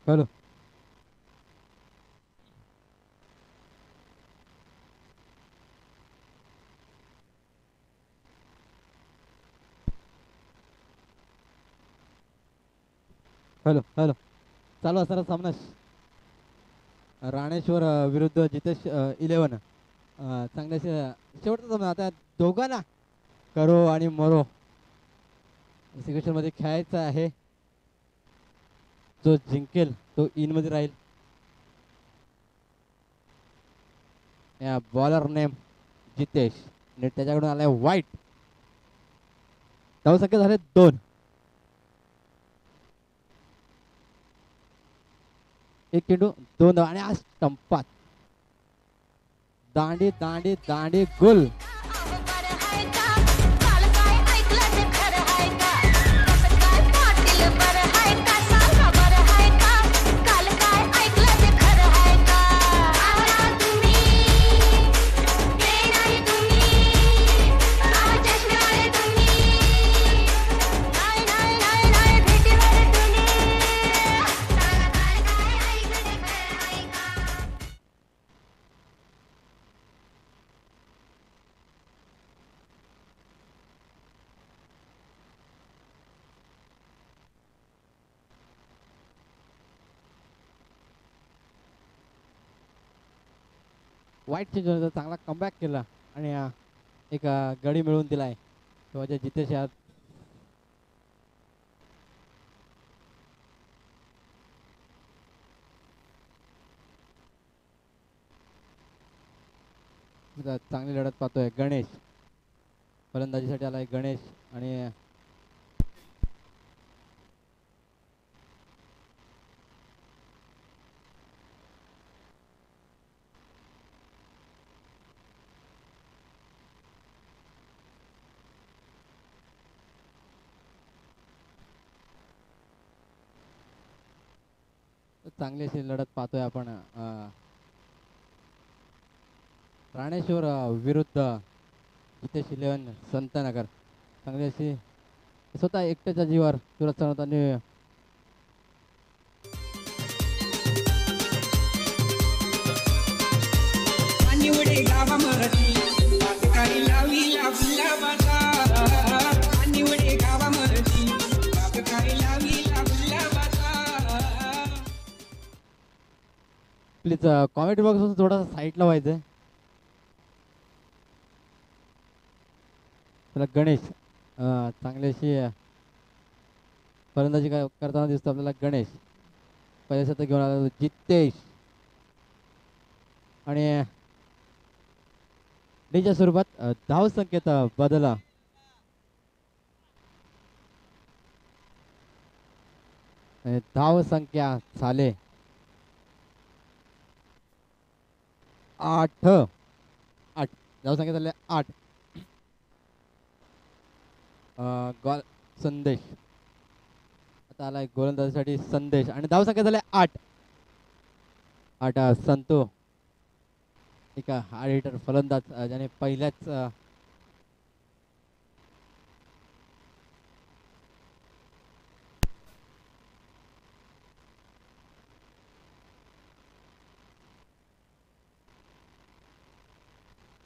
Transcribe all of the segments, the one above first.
Hello. Hello hello. चालू असणारा सामना राणेश्वर विरुद्ध जितेश 11. चांगल्याशा शेवटचा सामना आता दोघांना करो आणि मरो मध्ये खेळायचा आहे. जो जिंकेल तो इन मध्ये राहील. या बॉलर नेम जितेश आणि त्याच्याकडून आलाय वाईट. धावसंख्या झाले 2. एक चेंडू 2 धावा आणि आज स्टंपात दांडी दांडी दांडी गुल. वाईट चेंज चांगला कमबॅक केला आणि एक गडी मिळवून दिलाय तेव्हा जितेश यात. चांगली लढत पाहतोय गणेश. फलंदाजीसाठी आलाय गणेश आणि चांगली अशी लढत पाहतोय आपण. राणेश्वर विरुद्ध जितेश 11 संतनगर. चांगली अशी स्वतः एकट्याच्या जीवावर सुरत चढवताना प्लीज कॉमेंट बॉक्स थोडासा साईडला व्हायचंय. त्याला गणेश चांगली अशी फलंदाजी करताना दिसतो आपल्याला. गणेश पहिल्या शतक घेऊन आला जितेश आणि डीच्या स्वरूपात धाव संख्येत बदला. धाव संख्या झाले 8. धाव संख्या झाले 8. गोल संदेश आता आलाय गोलंदाजीसाठी संदेश आणि धाव संख्या झाले 8. संतो एक हार्ड हिटर फलंदाज ज्याने पहिल्याच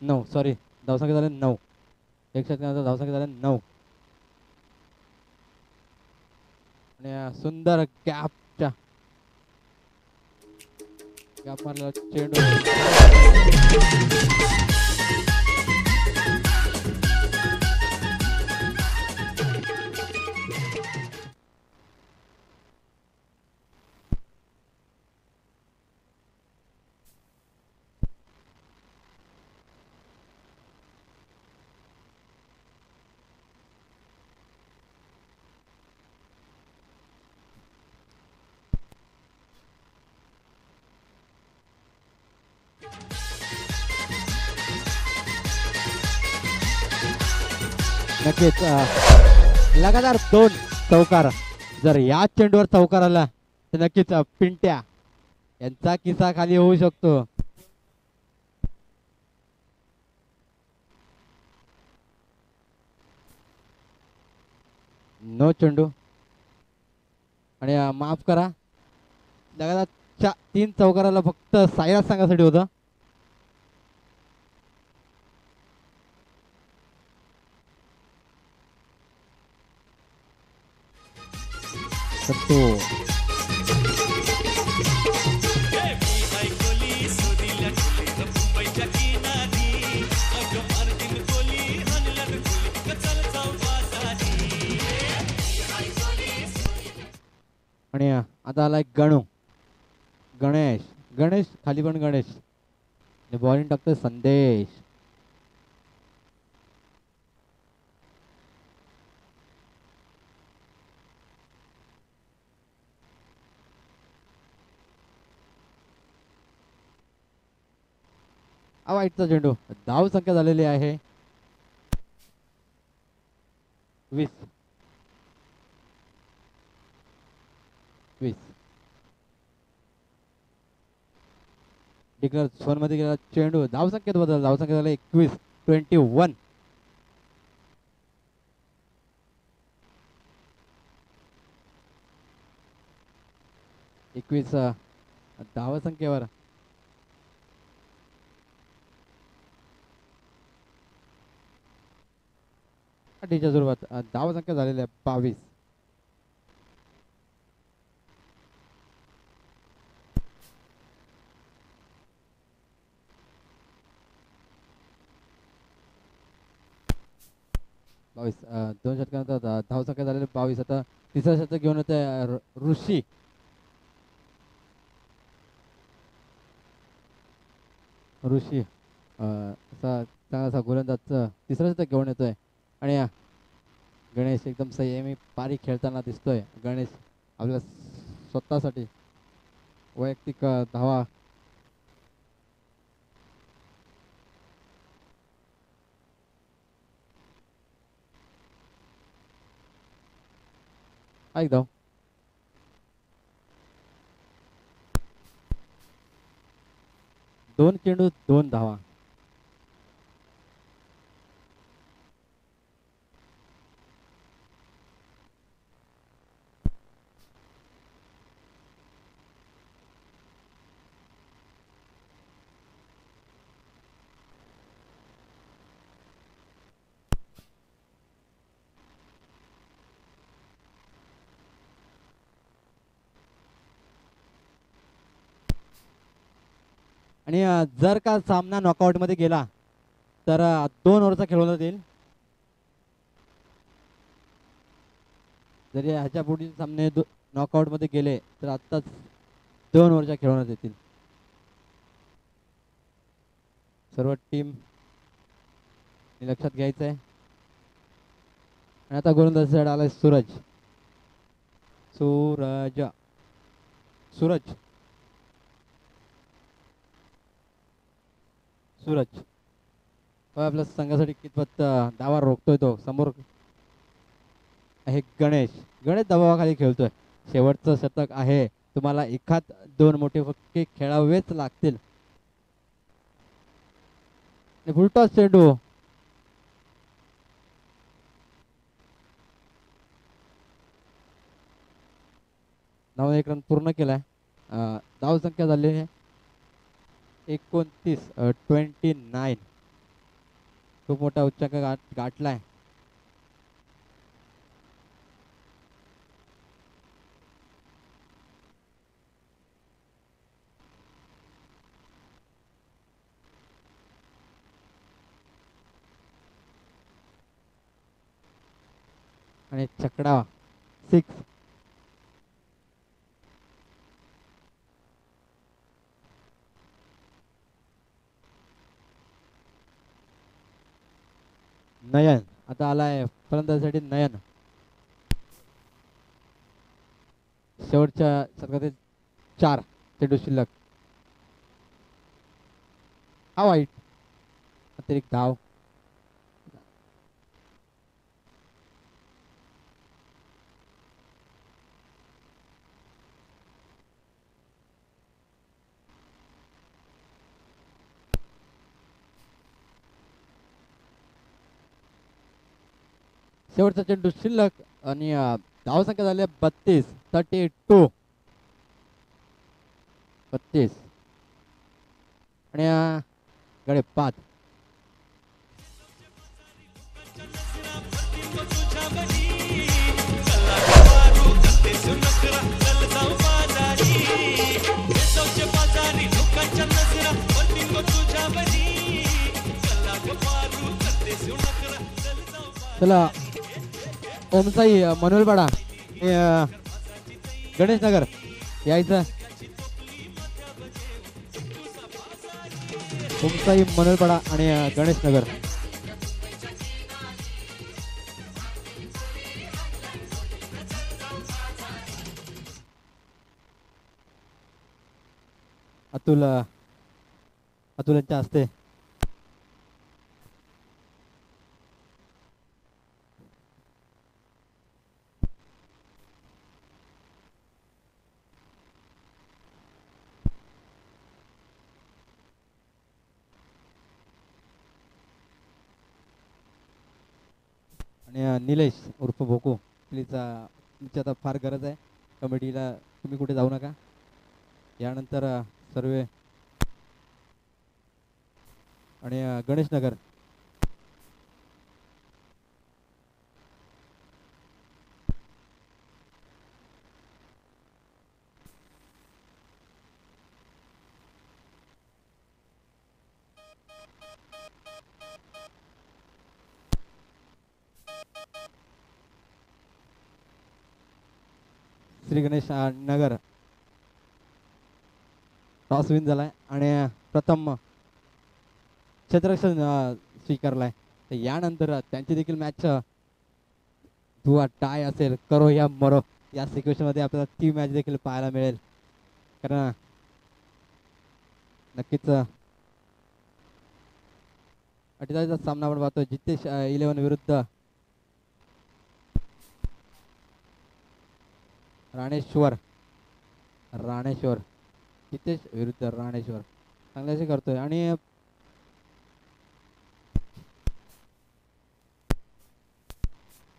9 सॉरी धावसंख्या झाले 9. एक षटकानंतर धावसंख्या झाले 9 आणि सुंदर गॅप मारला चेंडू. नक्कीच लगातार 2 चौकार. जर या चेंडूवर चौकार आला तर नक्कीच पिंट्या यांचा किस्सा खाली होऊ शकतो. नो चेंडू आणि माफ करा लगातार 3 चौकाराला फक्त साईराज संघासाठी होतं. तर तो आणि आता आलाय गणेश गणेश खाली पण गणेश बॉलिंग टाकतोय संदेश. वाईटचा चेंडू. धाव संख्या झालेली आहे 20. डिक्लर झोन मध्ये गेला चेंडू. धाव संख्येत बदल. धाव संख्या झाला 21. 21. धाव संख्येवर च्या सुरुवात धाव संख्या झालेली आहे 22. दोन षटकानंतर धाव संख्या झालेली 22. आता तिसरा षटक घेऊन येत ऋषी. असा चांगला गोलंदाज तिसरा षटक घेऊन येतोय. आणि गणेश एकदम संयमी पारी खेळताना दिसतोय. गणेश आपल्या स्वतःसाठी वैयक्तिक धावा ऐक धाव. दोन चेंडू 2 धावा. आणि जर का सामना नॉकआउट मध्ये गेला तर 2 ओव्हरचा खेळवण्यात येईल. जरी ह्याच्या पुढील सामने नॉकआउट मध्ये गेले तर आत्ताच 2 ओव्हरच्या खेळवण्यात येतील. सर्व टीम लक्षात घ्यायचं आहे. आणि आता गोलंदाजीसाठी आलाय सूरज. आपल्या संघासाठी कितपत धावा रोखतोय तो. समोर आहे गणेश दबावाखाली खेळतोय. शेवटचं शतक आहे. तुम्हाला एखाद 2 मोठे फटके खेळावेच लागतील. फुलटॉस चेंडू. धाव 1 रन पूर्ण केलाय. धाव संख्या झाली आहे 29. 29. खूप मोठा उच्चांक गाठलाय. आणि छकडा 6. नयन आता आलाय फलंदाजीसाठी. नयन शेवटच्या षटकातील 4 चेंडू शिल्लक. वाईट. अतिरिक्त धाव. शेवटचा चेंडू शिल्लक. आणि धाव संख्या झाली 32. 32. 32 आणि गडे 5 चला ओमसाई मनोलपाडा गणेश नगर यायचं. ओमसाई मनोलपाडा आणि गणेश नगर. अतुलांच्या हस्ते आणि निलेश उर्फ भोको प्लीज तुमची आता फार गरज आहे कमिटीला. तुम्ही कुठे जाऊ नका. यानंतर सर्वे आणि गणेश नगर. श्री गणेश नगर टॉस विन झालाय आणि प्रथम क्षेत्ररक्षण स्वीकारलाय. तर यानंतर त्यांची देखील मॅच धुवा टाय असेल करो या मरो या सिच्युएशन मध्ये आपल्याला ती मॅच देखील पाहायला मिळेल. कारण नक्कीच 48चा सामना आपण पाहतोय. जितेश 11 विरुद्ध राणेश्वर. जितेश विरुद्ध राणेश्वर चांगल्याशी करतोय आणि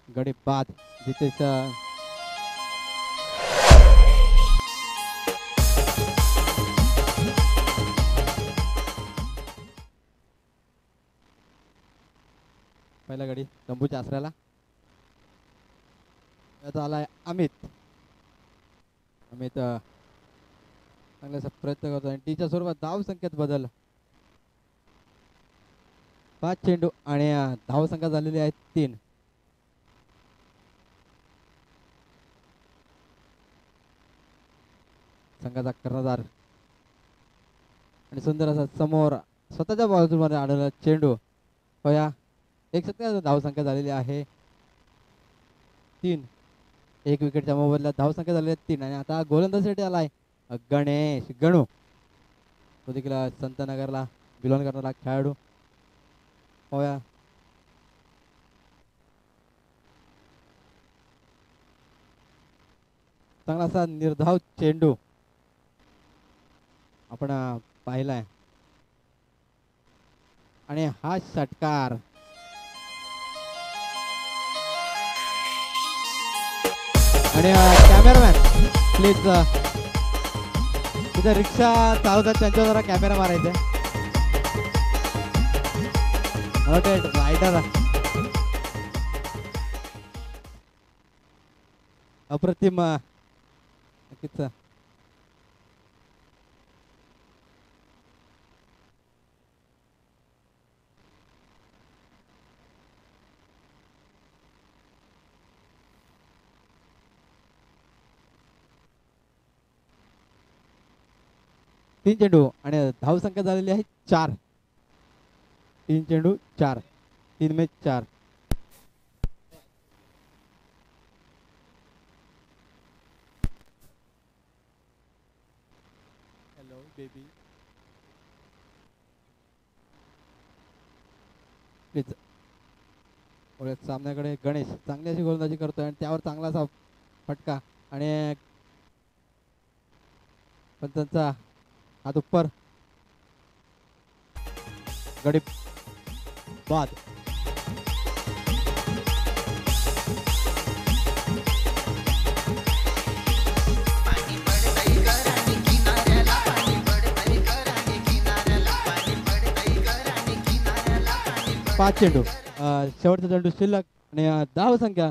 गडी बाद. जितेश पहिला गडी तंबूच्या आसऱ्याला. आता आलाय अमित चांगल्याचा प्रयत्न करतो आणि टीच्या स्वरूपात धाव संख्येत बदल. 5 चेंडू आणि धाव संख्या झालेली आहे 3. संघाचा कर्णधार आणि सुंदर असा समोर स्वतःच्या बाजूमध्ये आढळला चेंडू. होया 1 षटकाची धाव संख्या झालेली आहे 3. 1 विकेटच्या मोबदल्यात धाव संख्या झालेली आहे 3 आणि आता गोलंदाजीसाठी आलाय गणेश गणू. तो देखील संतनगरला बिलॉंग करणारा खेळाडू. होया चांगला असा निर्धाव चेंडू आपण पाहिलाय आणि हा षटकार आणि कॅमेरामॅन प्लीज तिथे रिक्षा चालवतात त्यांच्या जरा कॅमेरा मारायचा. रायडर अप्रतिम नक्कीच. तीन चेंडू आणि धाव संख्या झालेली आहे 4. 3 चेंडू 4. 3 में 4. Hello baby please. सामन्याकडे गणेश चांगली अशी गोलंदाजी करतोय आणि त्यावर चांगला असा फटका आणि पण त्यांचा हात उपर. गडी बाद. 5 चेंडू शेवटचा चेंडू शिल्लक आणि धाव संख्या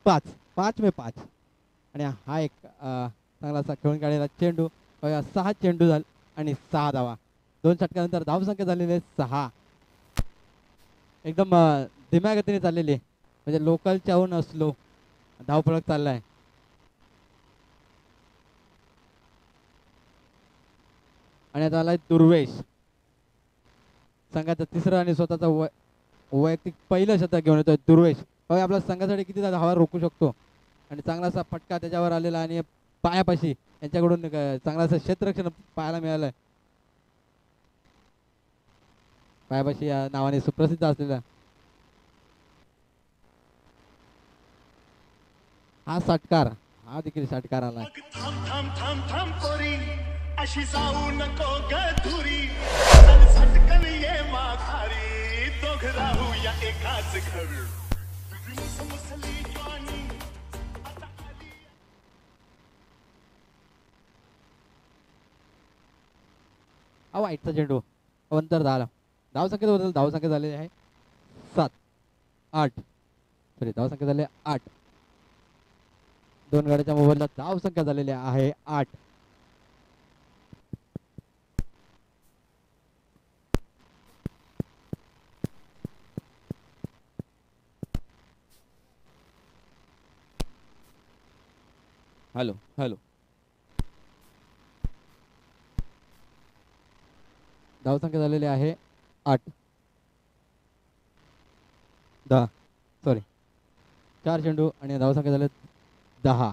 5 5 आणि हा एक चांगला असा खेळून काढलेला चेंडू 6 चेंडू झाले आणि 6 धावा 2 षटकानंतर धाव संख्या झालेली आहे 6 एकदम धीम्या गतीने चाललेली आहे म्हणजे लोकलच्याहून स्लो धावपळक चाललाय आणि आता आलाय दुर्वेश संघाचा तिसरा आणि स्वतःचा वैयक्तिक पहिलं शतक घेऊन येतोय दुर्वेश आपल्या संघासाठी किती धावा रोखू शकतो आणि चांगला असा फटका त्याच्यावर आलेला आणि पायापाशी यांच्याकडून चांगला असं क्षेत्ररक्षण पाहायला मिळालंय पायापाशी या नावाने सुप्रसिद्ध असलेला हा षटकार हा देखील षटकार आला अशी जाऊ नको गधुरी सटकन ये माघारी दोघ राहू या एकाच घरी वाईटचा चेंडू अंतर झाला धाव संख्या बद्दल धाव संख्या झालेली आहे 7 8 सॉरी धाव संख्या झाली 8 दोन गाड्याच्या मोबाईलला धाव संख्या झालेली आहे 8 हॅलो हॅलो धाव संख्या झालेली आहे 8 10 सॉरी 4 चेंडू आणि धाव संख्या झाले 10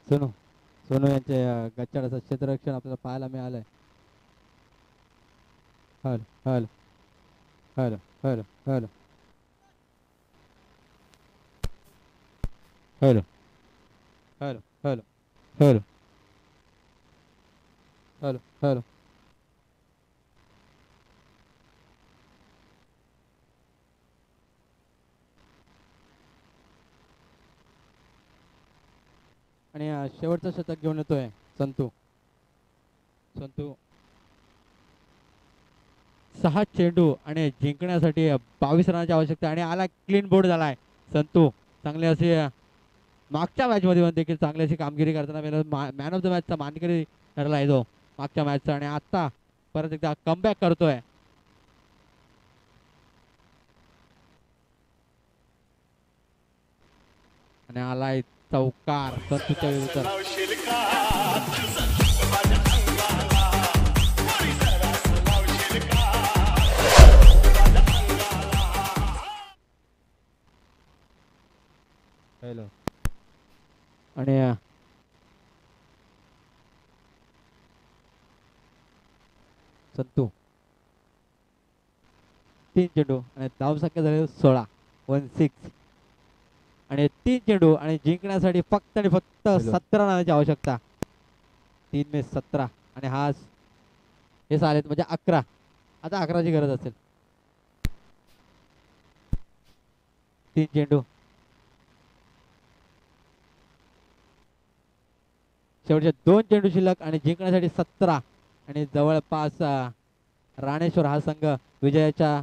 सोनू सोनू यांचे गच्चाडाचं क्षेत्ररक्षण आपल्याला पाहायला मिळालंय hello hello hello hello hello hello hello hello hello hello hello आणि शेवटचं शतक घेऊन येतोय संतू संतू 6 चेंडू आणि जिंकण्यासाठी 22 रनाची आवश्यकता आणि आला क्लीन बोर्ड झालाय संतू चांगले असे मागच्या मॅच मध्ये देखील चांगली अशी कामगिरी करताना मॅन ऑफ द मॅचचा मानकरी ठरला आहे तो मागच्या मॅचचा आणि आता परत एकदा कमबॅक करतोय आणि आलाय चौकार संतूच्या विरुद्ध हॅलो आणि संतू 3 चेंडू आणि धाव संख्या झाली 16 16 आणि 3 चेंडू आणि जिंकण्यासाठी फक्त आणि फक्त 17 रनाची आवश्यकता 3 मे 17 आणि हा हे झालेत म्हणजे 11 आता 11ची गरज असेल 3 चेंडू शेवटचे 2 चेंडू शिल्लक आणि जिंकण्यासाठी 17 आणि जवळपास राणेश्वर हा संघ विजयाच्या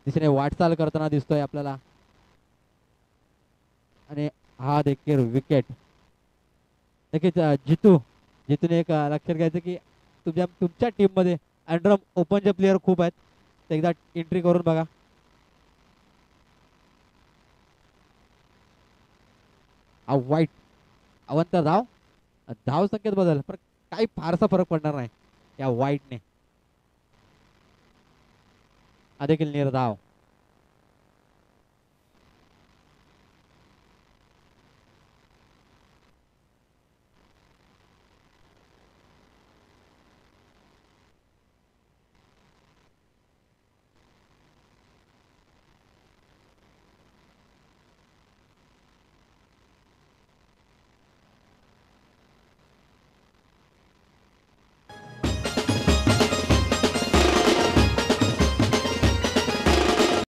दिशेने वाटचाल करताना दिसतोय आपल्याला आणि हा देखील विकेट नक्कीच जितून एक लक्षात घ्यायचं की तुमच्या टीम मध्ये अंडरम ओपनचे प्लेयर खूप आहेत ते एकदा एंट्री करून बघा वाईट अवंतर धाव संख्येत बदल पण काही फारसा फरक पडणार नाही या वाईटने हा देखील निर्धाव